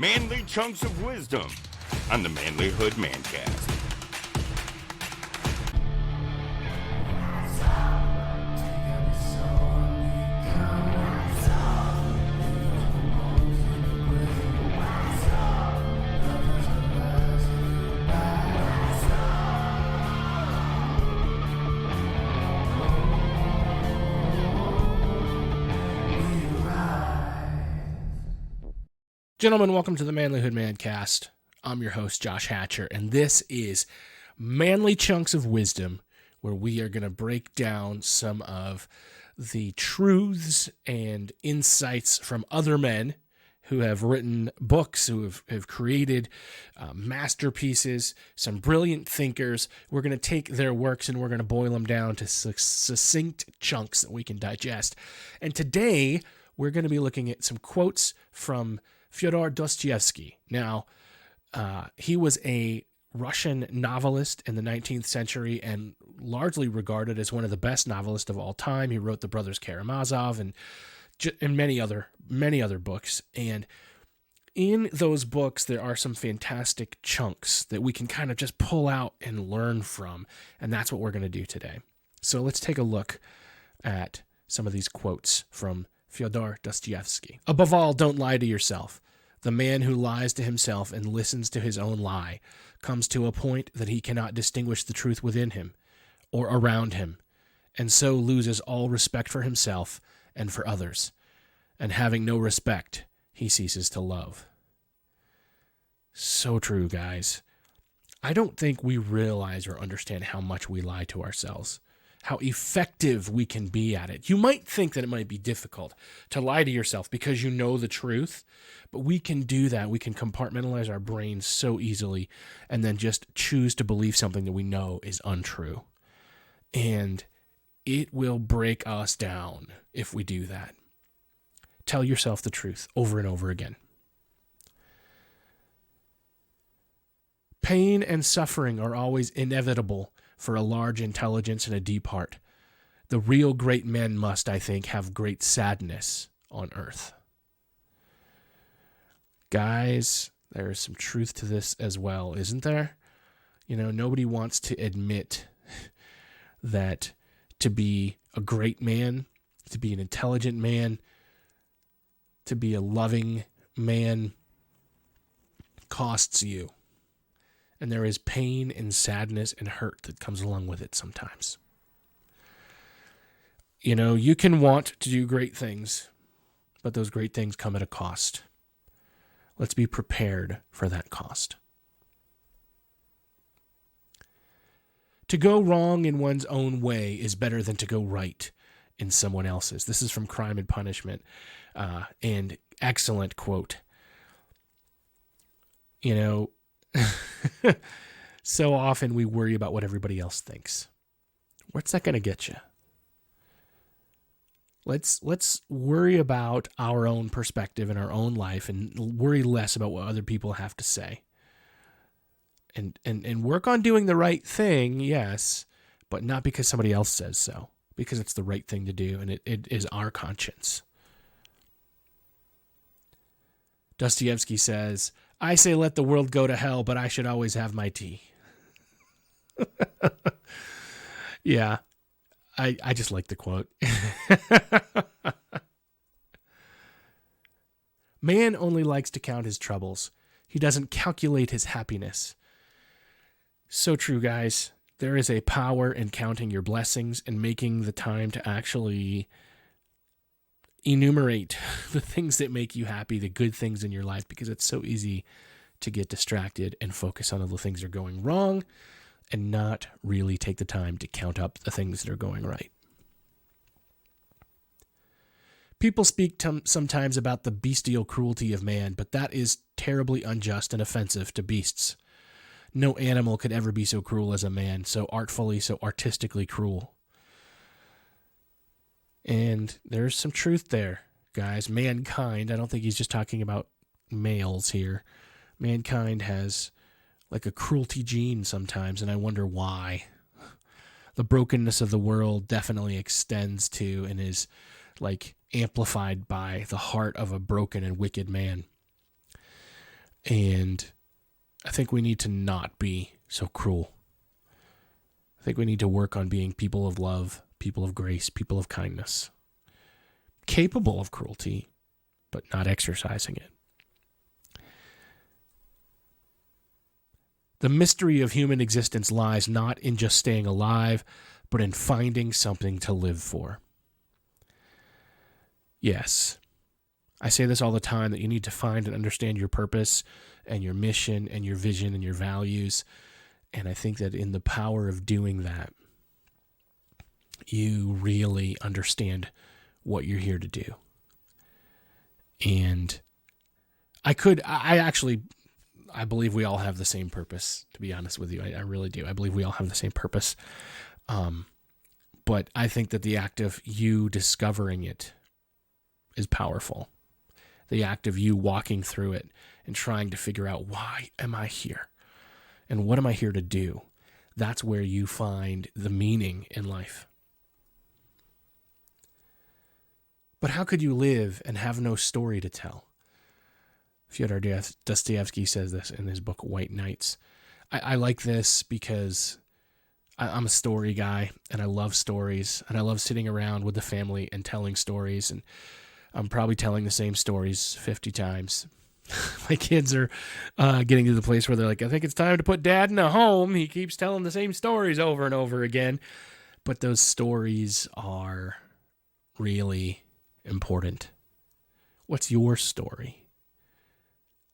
Manly Chunks of Wisdom on the Manlihood Mancast. Gentlemen, welcome to the Manlihood Mancast. I'm your host, Josh Hatcher, and this is Manly Chunks of Wisdom, where we are going to break down some of the truths and insights from other men who have written books, who have created masterpieces, some brilliant thinkers. We're going to take their works and we're going to boil them down to succinct chunks that we can digest. And today, we're going to be looking at some quotes from Fyodor Dostoevsky. Now, he was a Russian novelist in the 19th century and largely regarded as one of the best novelists of all time. He wrote the Brothers Karamazov and many other books. And in those books, there are some fantastic chunks that we can kind of just pull out and learn from. And that's what we're going to do today. So let's take a look at some of these quotes from Fyodor Dostoevsky. Above all, don't lie to yourself. The man who lies to himself and listens to his own lie comes to a point that he cannot distinguish the truth within him or around him, and so loses all respect for himself and for others. And having no respect, he ceases to love. So true, guys. I don't think we realize or understand how much we lie to ourselves, how effective we can be at it. You might think that it might be difficult to lie to yourself because you know the truth, but we can do that. We can compartmentalize our brains so easily and then just choose to believe something that we know is untrue. And it will break us down if we do that. Tell yourself the truth over and over again. Pain and suffering are always inevitable for a large intelligence and a deep heart. The real great men must, I think, have great sadness on earth. Guys, there is some truth to this as well, isn't there? You know, nobody wants to admit that to be a great man, to be an intelligent man, to be a loving man costs you. And there is pain and sadness and hurt that comes along with it sometimes. You know, you can want to do great things, but those great things come at a cost. Let's be prepared for that cost. To go wrong in one's own way is better than to go right in someone else's. This is from Crime and Punishment, and excellent quote. You know, so often we worry about what everybody else thinks. What's that going to get you? Let's worry about our own perspective in our own life and worry less about what other people have to say. And work on doing the right thing, yes, but not because somebody else says so, because it's the right thing to do and it is our conscience. Dostoevsky says, I say let the world go to hell, but I should always have my tea. Yeah, I just like the quote. Man only likes to count his troubles. He doesn't calculate his happiness. So true, guys. There is a power in counting your blessings and making the time to actually enumerate the things that make you happy, the good things in your life, because it's so easy to get distracted and focus on all the things that are going wrong and not really take the time to count up the things that are going right. People speak sometimes about the bestial cruelty of man, but that is terribly unjust and offensive to beasts. No animal could ever be so cruel as a man, so artfully, so artistically cruel. And there's some truth there, guys. Mankind, I don't think he's just talking about males here. Mankind has like a cruelty gene sometimes, and I wonder why. The brokenness of the world definitely extends to and is like amplified by the heart of a broken and wicked man. And I think we need to not be so cruel. I think we need to work on being people of love, people of grace, people of kindness, capable of cruelty, but not exercising it. The mystery of human existence lies not in just staying alive, but in finding something to live for. Yes, I say this all the time, that you need to find and understand your purpose and your mission and your vision and your values. And I think that in the power of doing that, you really understand what you're here to do. And I believe we all have the same purpose, to be honest with you. I really do. I believe we all have the same purpose. But I think that the act of you discovering it is powerful. The act of you walking through it and trying to figure out, why am I here? And what am I here to do? That's where you find the meaning in life. But how could you live and have no story to tell? Fyodor Dostoevsky says this in his book, White Nights. I like this because I'm a story guy, and I love stories, and I love sitting around with the family and telling stories, and I'm probably telling the same stories 50 times. My kids are getting to the place where they're like, I think it's time to put Dad in a home. He keeps telling the same stories over and over again. But those stories are really important. What's your story?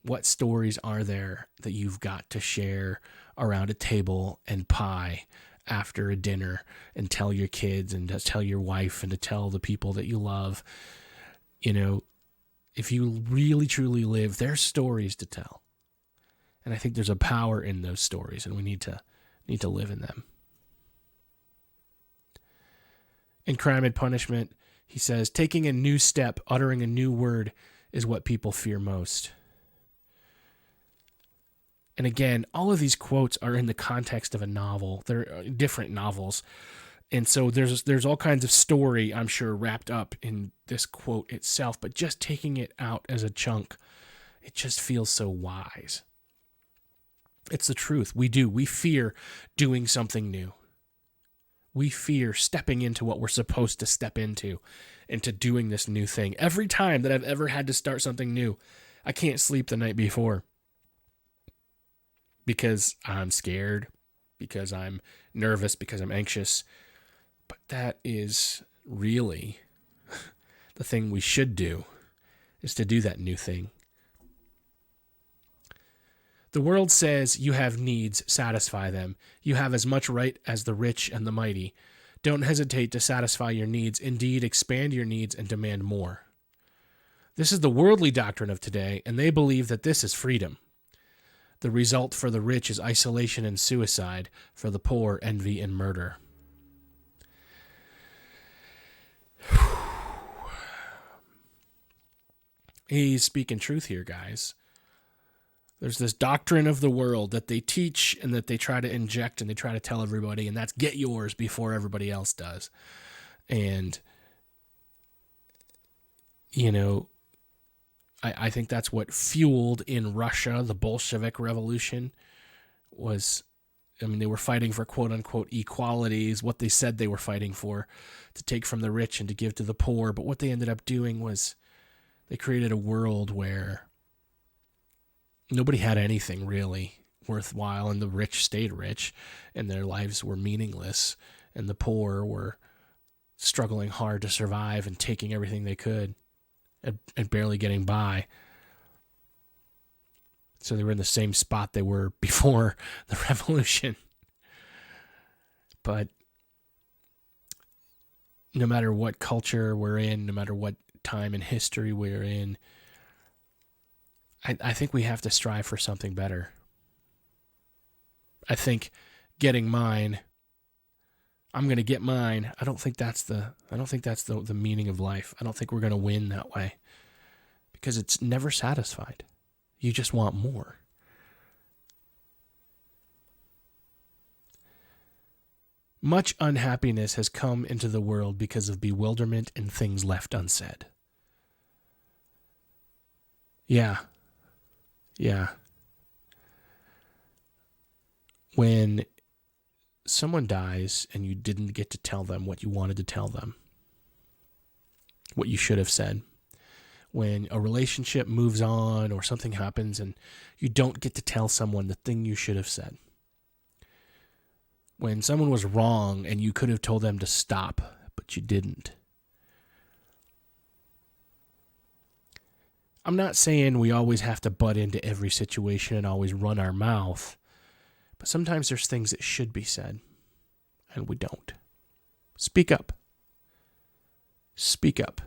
What stories are there that you've got to share around a table and pie after a dinner, and tell your kids and to tell your wife and to tell the people that you love? You know, if you really truly live, there's stories to tell. And I think there's a power in those stories, and we need to live in them. In Crime and Punishment, he says, taking a new step, uttering a new word is what people fear most. And again, all of these quotes are in the context of a novel. They're different novels. And so there's all kinds of story, I'm sure, wrapped up in this quote itself. But just taking it out as a chunk, it just feels so wise. It's the truth. We fear doing something new. We fear stepping into what we're supposed to step into doing this new thing. Every time that I've ever had to start something new, I can't sleep the night before. Because I'm scared, because I'm nervous, because I'm anxious. But that is really the thing we should do, is to do that new thing. The world says you have needs, satisfy them. You have as much right as the rich and the mighty. Don't hesitate to satisfy your needs. Indeed, expand your needs and demand more. This is the worldly doctrine of today, and they believe that this is freedom. The result for the rich is isolation and suicide, for the poor, envy and murder. He's speaking truth here, guys. There's this doctrine of the world that they teach and that they try to inject and they try to tell everybody, and that's get yours before everybody else does. And, you know, I think that's what fueled in Russia the Bolshevik Revolution was, I mean, they were fighting for quote-unquote equalities, what they said they were fighting for, to take from the rich and to give to the poor. But what they ended up doing was they created a world where nobody had anything really worthwhile, and the rich stayed rich, and their lives were meaningless, and the poor were struggling hard to survive and taking everything they could. And barely getting by. So they were in the same spot they were before the revolution. But no matter what culture we're in, no matter what time in history we're in, I think we have to strive for something better. I think getting mine, I'm going to get mine. I don't think that's the meaning of life. I don't think we're going to win that way, because it's never satisfied. You just want more. Much unhappiness has come into the world because of bewilderment and things left unsaid. Yeah. When someone dies and you didn't get to tell them what you wanted to tell them, what you should have said. When a relationship moves on or something happens and you don't get to tell someone the thing you should have said. When someone was wrong and you could have told them to stop, but you didn't. I'm not saying we always have to butt into every situation and always run our mouth, but sometimes there's things that should be said, and we don't. Speak up. Speak up.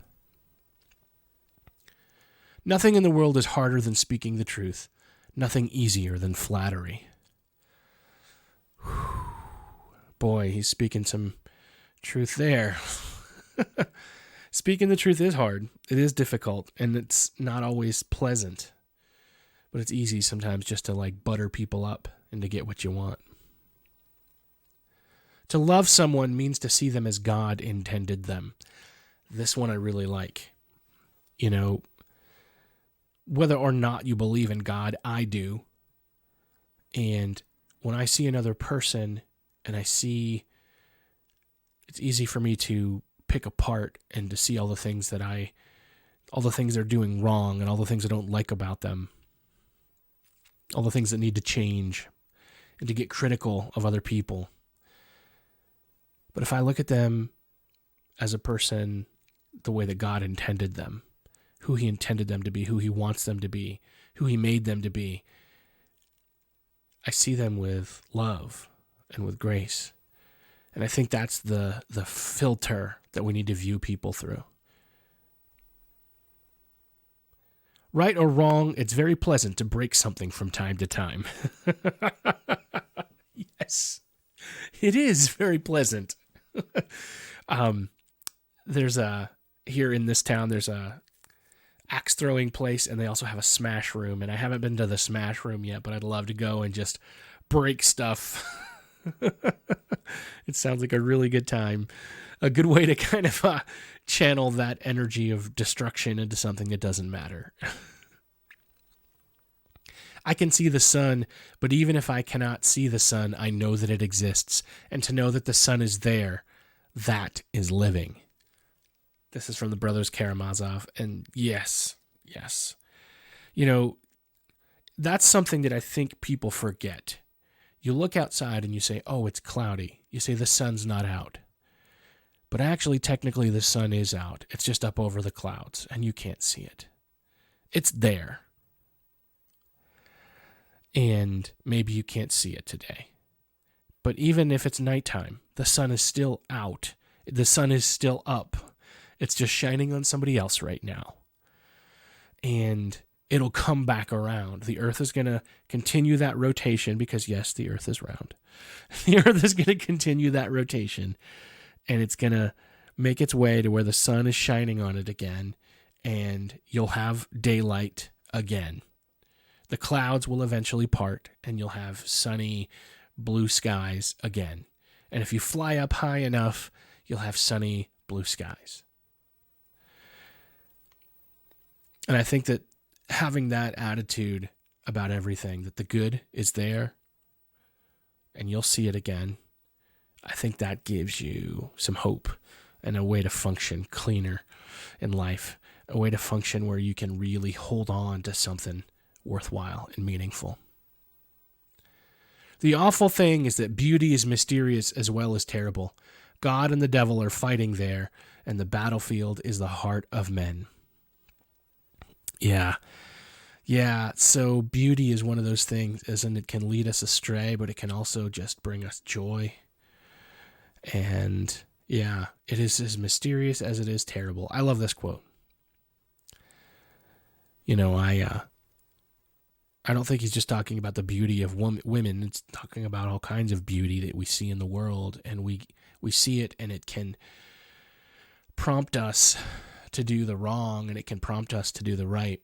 Nothing in the world is harder than speaking the truth. Nothing easier than flattery. Whew. Boy, he's speaking some truth there. Speaking the truth is hard. It is difficult, and it's not always pleasant. But it's easy sometimes just to butter people up and to get what you want. To love someone means to see them as God intended them. This one I really like. Whether or not you believe in God, I do. And when I see another person and I see, it's easy for me to pick apart and to see all the things they're doing wrong and all the things I don't like about them, all the things that need to change, and to get critical of other people. But if I look at them as a person the way that God intended them, who he intended them to be, who he wants them to be, who he made them to be, I see them with love and with grace. And I think that's the filter that we need to view people through. Right or wrong, it's very pleasant to break something from time to time. Yes, it is very pleasant. Here in this town, there's a axe throwing place, and they also have a smash room. And I haven't been to the smash room yet, but I'd love to go and just break stuff. It sounds like a really good time. A good way to kind of channel that energy of destruction into something that doesn't matter. I can see the sun, but even if I cannot see the sun, I know that it exists. And to know that the sun is there, that is living. This is from the Brothers Karamazov. And yes. That's something that I think people forget. You look outside and you say, oh, it's cloudy. You say the sun's not out. But actually, technically, the sun is out. It's just up over the clouds, and you can't see it. It's there. And maybe you can't see it today. But even if it's nighttime, the sun is still out. The sun is still up. It's just shining on somebody else right now. And it'll come back around. The earth is going to continue that rotation because, yes, the earth is round. The earth is going to continue that rotation, and it's going to make its way to where the sun is shining on it again, and you'll have daylight again. The clouds will eventually part, and you'll have sunny blue skies again. And if you fly up high enough, you'll have sunny blue skies. And I think that having that attitude about everything, that the good is there and you'll see it again, I think that gives you some hope and a way to function cleaner in life, a way to function where you can really hold on to something worthwhile and meaningful. The awful thing is that beauty is mysterious as well as terrible. God and the devil are fighting there, and the battlefield is the heart of men. Yeah, so beauty is one of those things, and it can lead us astray, but it can also just bring us joy. And yeah, it is as mysterious as it is terrible. I love this quote. I don't think he's just talking about the beauty of women. It's talking about all kinds of beauty that we see in the world, and we see it, and it can prompt us to do the wrong, and it can prompt us to do the right.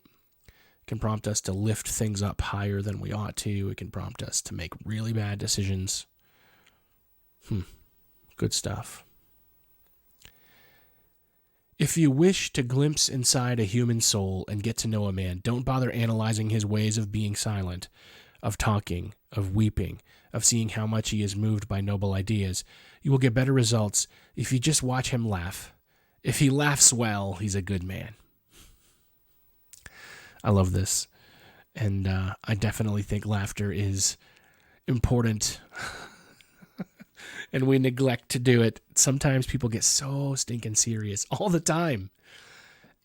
It can prompt us to lift things up higher than we ought to. It can prompt us to make really bad decisions. Good stuff. If you wish to glimpse inside a human soul and get to know a man, don't bother analyzing his ways of being silent. of talking, of weeping, of seeing how much he is moved by noble ideas. You will get better results if you just watch him laugh. If he laughs well, he's a good man. I love this. And I definitely think laughter is important. And we neglect to do it. Sometimes people get so stinking serious all the time.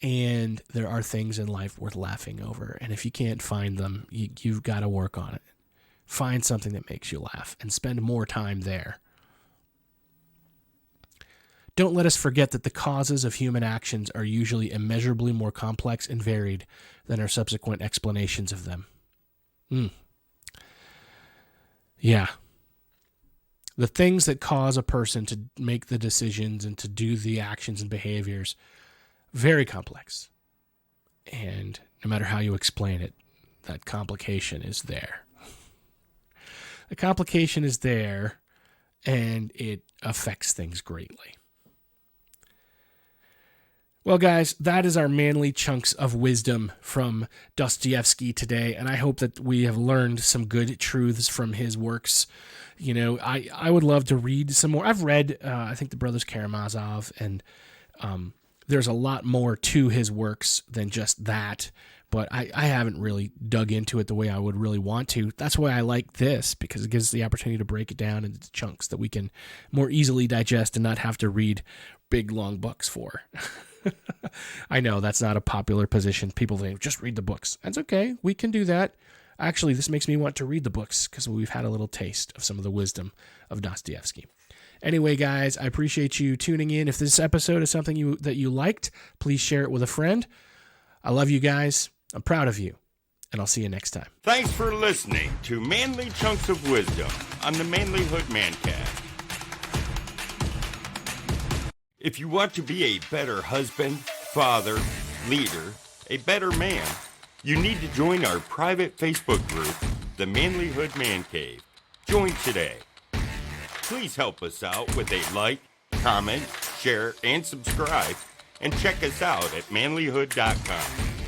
And there are things in life worth laughing over. And if you can't find them, you've got to work on it. Find something that makes you laugh and spend more time there. Don't let us forget that the causes of human actions are usually immeasurably more complex and varied than our subsequent explanations of them. Yeah. The things that cause a person to make the decisions and to do the actions and behaviors, very complex. And no matter how you explain it, that complication is there. The complication is there, and it affects things greatly. Well, guys, that is our manly chunks of wisdom from Dostoevsky today, and I hope that we have learned some good truths from his works. You know, I would love to read some more. I've read, I think, the Brothers Karamazov, and there's a lot more to his works than just that, but I haven't really dug into it the way I would really want to. That's why I like this, because it gives us the opportunity to break it down into chunks that we can more easily digest and not have to read big, long books for. I know that's not a popular position. People think, just read the books. That's okay. We can do that. Actually, this makes me want to read the books because we've had a little taste of some of the wisdom of Dostoevsky. Anyway, guys, I appreciate you tuning in. If this episode is something that you liked, please share it with a friend. I love you guys. I'm proud of you. And I'll see you next time. Thanks for listening to Manly Chunks of Wisdom on the Manlihood Mancast. If you want to be a better husband, father, leader, a better man, you need to join our private Facebook group, the Manlihood Man Cave. Join today. Please help us out with a like, comment, share, and subscribe, and check us out at manlihood.com.